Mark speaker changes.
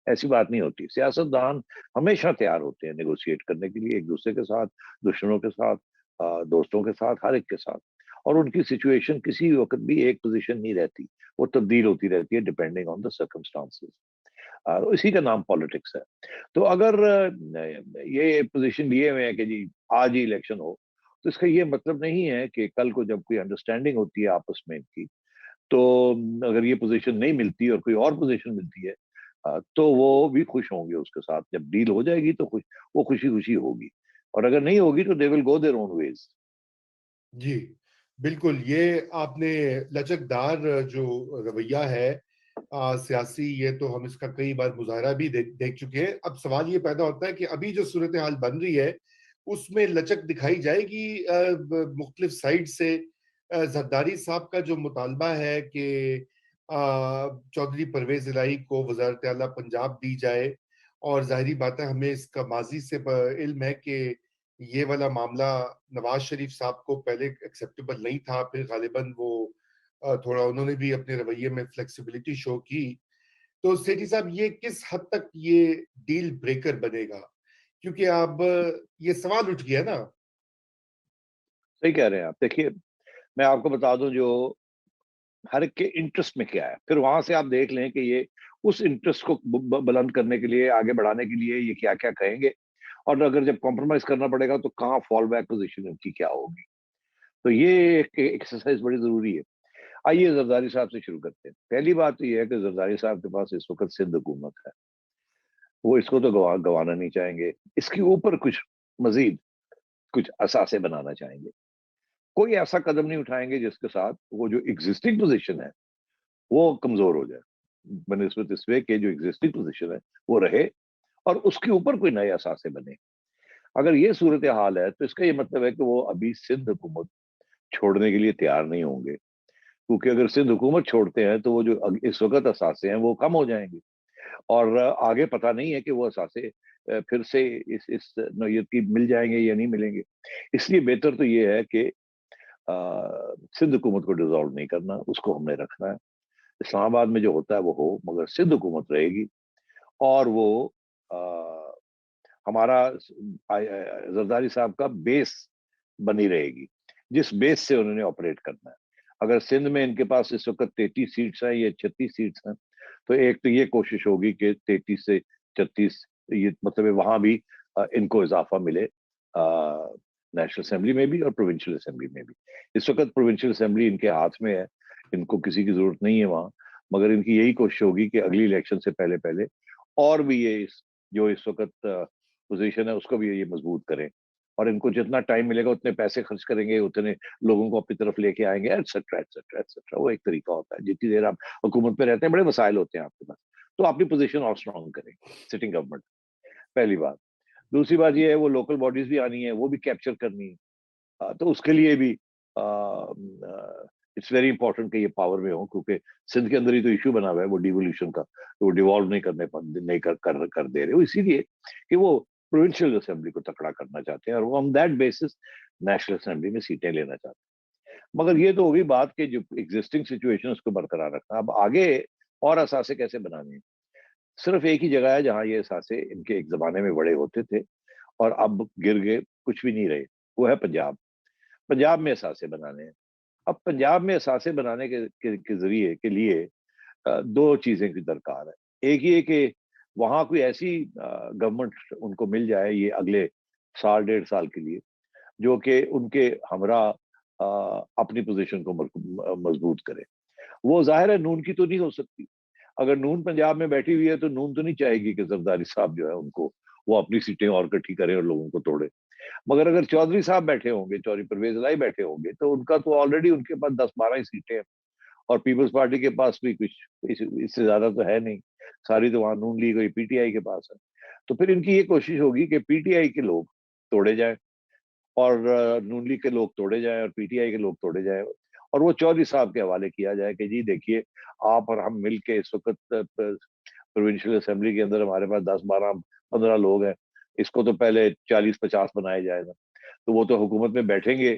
Speaker 1: ایسی بات نہیں ہوتی. سیاستدان ہمیشہ تیار ہوتے ہیں نیگوشیٹ کرنے کے لیے ایک دوسرے کے ساتھ, دشمنوں کے ساتھ, دوستوں کے ساتھ, ہر ایک کے ساتھ. اور ان کی سچویشن کسی وقت بھی ایک پوزیشن نہیں رہتی, وہ تبدیل ہوتی رہتی ہے ڈپینڈنگ آن دا سرکمسٹانسز. اسی کا نام پالیٹکس ہے. تو اگر یہ پوزیشن لیے ہوئے ہیں کہ جی آج ہی الیکشن ہو, تو اس کا یہ مطلب نہیں ہے کہ کل کو جب کوئی انڈرسٹینڈنگ ہوتی ہے آپس میں ان کی, تو اگر یہ پوزیشن نہیں ملتی اور کوئی اور پوزیشن ملتی ہے, تو وہ بھی خوش ہوں گے اس کے ساتھ. جب ڈیل ہو جائے گی تو وہ خوشی خوشی ہوگی, اور اگر نہیں ہوگی تو دے ول گو دیئر اون ویز.
Speaker 2: جی بالکل, یہ آپ نے لچکدار جو رویہ ہے سیاسی, یہ تو ہم اس کا کئی بار مظاہرہ بھی دیکھ چکے ہیں. اب سوال یہ پیدا ہوتا ہے کہ ابھی جو صورتحال بن رہی ہے اس میں لچک دکھائی جائے گی مختلف سائڈ سے. زرداری صاحب کا جو مطالبہ ہے کہ چودھری پرویز الہی کو وزارت اعلیٰ پنجاب دی جائے, اور ظاہری بات ہے ہمیں اس کا ماضی سے علم ہے کہ یہ والا معاملہ نواز شریف صاحب کو پہلے ایکسیپٹیبل نہیں تھا, پھر غالباً وہ تھوڑا انہوں نے بھی اپنے رویے میں فلیکسیبلٹی شو کی. تو سیٹھی صاحب یہ کس حد تک یہ ڈیل بریکر بنے گا, کیونکہ اب یہ سوال اٹھ گیا نا.
Speaker 1: صحیح کہہ رہے ہیں آپ. دیکھیے میں آپ کو بتا دوں جو ہر ایک کے انٹرسٹ میں کیا ہے, پھر وہاں سے آپ دیکھ لیں کہ یہ اس انٹرسٹ کو بلند کرنے کے لیے, آگے بڑھانے کے لیے یہ کیا کیا کہیں گے, اور اگر جب کمپرومائز کرنا پڑے گا تو کہاں فال بیک پوزیشن ان کی کیا ہوگی. تو یہ ایک ایکسرسائز بڑی ضروری ہے. آئیے زرداری صاحب سے شروع کرتے ہیں. پہلی بات تو یہ ہے کہ زرداری صاحب کے پاس اس وقت سندھ حکومت ہے, وہ اس کو تو گوانا نہیں چاہیں گے. اس کے اوپر کچھ مزید کچھ اثاثے بنانا چاہیں گے. کوئی ایسا قدم نہیں اٹھائیں گے جس کے ساتھ وہ جو ایگزسٹنگ پوزیشن ہے وہ کمزور ہو جائے, بنسبت اس وے کہ جو ایگزسٹنگ پوزیشن ہے وہ رہے اور اس کے اوپر کوئی نئے اثاثے بنے. اگر یہ صورتحال ہے تو اس کا یہ مطلب ہے کہ وہ ابھی سندھ حکومت چھوڑنے کے لیے تیار نہیں ہوں گے, کیونکہ اگر سندھ حکومت چھوڑتے ہیں تو وہ جو اس وقت اثاثے ہیں وہ کم ہو جائیں گے, اور آگے پتہ نہیں ہے کہ وہ اثاثے پھر سے اس نوعیت کی مل جائیں گے یا نہیں ملیں گے. اس لیے بہتر تو یہ ہے کہ سندھ حکومت کو ڈیزالو نہیں کرنا, اس کو ہم نے رکھنا ہے. اسلام آباد میں جو ہوتا ہے وہ ہو, مگر سندھ حکومت رہے گی, اور وہ ہمارا زرداری صاحب کا بیس بنی رہے گی, جس بیس سے انہوں نے آپریٹ کرنا ہے. اگر سندھ میں ان کے پاس اس وقت 33 سیٹس ہیں یا 36 سیٹس ہیں, تو ایک تو یہ کوشش ہوگی کہ 33 سے 36, یہ مطلب وہاں بھی ان کو اضافہ ملے نیشنل اسمبلی میں بھی اور پروونشل اسمبلی میں بھی. اس وقت پروونشل اسمبلی ان کے ہاتھ میں ہے, ان کو کسی کی ضرورت نہیں ہے وہاں, مگر ان کی یہی کوشش ہوگی کہ اگلی الیکشن سے پہلے پہلے اور بھی یہ جو اس وقت پوزیشن ہے اس کو بھی یہ مضبوط کریں, اور ان کو جتنا ٹائم ملے گا اتنے پیسے خرچ کریں گے, اتنے لوگوں کو اپنی طرف لے کے آئیں گے, ایٹسٹرا ایٹسٹرا ایٹسٹرا. وہ ایک طریقہ ہوتا ہے, جتنی دیر آپ حکومت پہ رہتے ہیں بڑے وسائل ہوتے ہیں آپ کے پاس, تو اپنی پوزیشن اور اسٹرانگ کریں سٹنگ گورنمنٹ. پہلی بات. دوسری بات یہ ہے وہ لوکل باڈیز بھی آنی ہے, وہ بھی کیپچر کرنی ہے, تو اس کے لیے بھی اٹس ویری امپورٹنٹ کہ یہ پاور میں ہوں, کیونکہ سندھ کے اندر ہی تو ایشو بنا ہوا ہے وہ ڈیولیوشن کا, تو وہ ڈیوالو نہیں کر دے رہے, وہ اسی لیے کہ وہ پروونشل اسمبلی کو تکڑا کرنا چاہتے ہیں, اور وہ on that basis national assembly میں سیٹیں لینا چاہتے ہیں. مگر یہ تو ہوگی بات کہ جو ایگزسٹنگ سچویشن اس کو برقرار رکھنا. اب آگے اور اثاثے کیسے بنانے ہیں؟ صرف ایک ہی جگہ ہے جہاں یہ اثاثے ان کے ایک زمانے میں بڑے ہوتے تھے اور اب گر گئے, کچھ بھی نہیں رہے, وہ ہے پنجاب. پنجاب میں اثاثے بنانے ہیں. اب پنجاب میں اثاثے بنانے کے ذریعے کے لیے دو چیزیں کی درکار ہے. ایک یہ کہ وہاں کوئی ایسی گورنمنٹ ان کو مل جائے یہ اگلے سال 1.5 سال کے لیے, جو کہ ان کے ہمراہ اپنی پوزیشن کو مضبوط کرے. وہ ظاہر ہے نون کی تو نہیں ہو سکتی. اگر نون پنجاب میں بیٹھی ہوئی ہے تو نون تو نہیں چاہے گی کہ زرداری صاحب جو ہے ان کو وہ اپنی سیٹیں اور کٹھی کریں اور لوگوں کو توڑے. مگر اگر چودھری صاحب بیٹھے ہوں گے, چودھری پرویز الہی بیٹھے ہوں گے, تو ان کا تو آلریڈی ان کے پاس 10-12 ہی سیٹیں ہیں, اور پیپلز پارٹی کے پاس بھی کچھ اس سے زیادہ تو ہے نہیں, ساری تو وہاں نون لیگ اور پی ٹی آئی کے پاس ہے. تو پھر ان کی یہ کوشش ہوگی کہ پی ٹی آئی کے لوگ توڑے جائیں اور نون لیگ کے لوگ توڑے جائیں اور پی ٹی آئی کے لوگ توڑے جائیں, اور وہ چودھری صاحب کے حوالے کیا جائے کہ جی دیکھیے آپ اور ہم مل کے اس وقت پروونشل اسمبلی کے اندر ہمارے پاس 10-12-15 لوگ ہیں, اس کو تو پہلے 40-50 بنایا جائے گا. تو وہ تو حکومت میں بیٹھیں گے